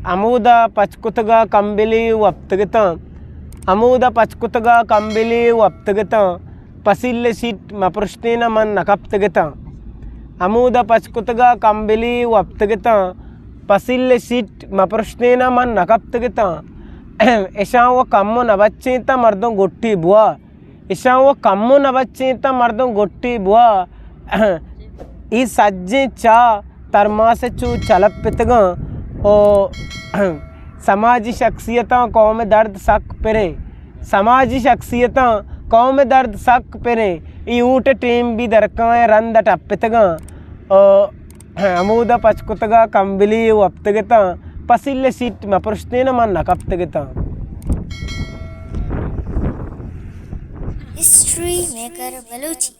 अमूद पचकुतगा कंबिली वप्तगत अमूद पचकुतगा कंबिली वप्तगत पसिल्ले seat मपृष्टेन मन नकप्तगत अमूद पचकुतगा कंबिली वप्तगत पसिल्ले seat मपृष्टेन मन नकप्तगत ऐसा वो कम्मो नबच्चेता मर्दों गोट्टी बुआ ऐसा वो कम्मो नबच्चेता मर्दों गोट्टी बुआ ई सज्जे चा तरमासे चू चलपितगा ओ समाजी शख्सियता कौम दर्द सक पेरे समाजी शख्सियता कौम दर्द सक पेरे ई ऊट टीम भी दरकाएं रंद टप्पितगा अमूद पचकुतगा कंबिली वप्तगता पसिल्ले सीट मपृष्टेन मन नकप्तगता। History maker Balochi.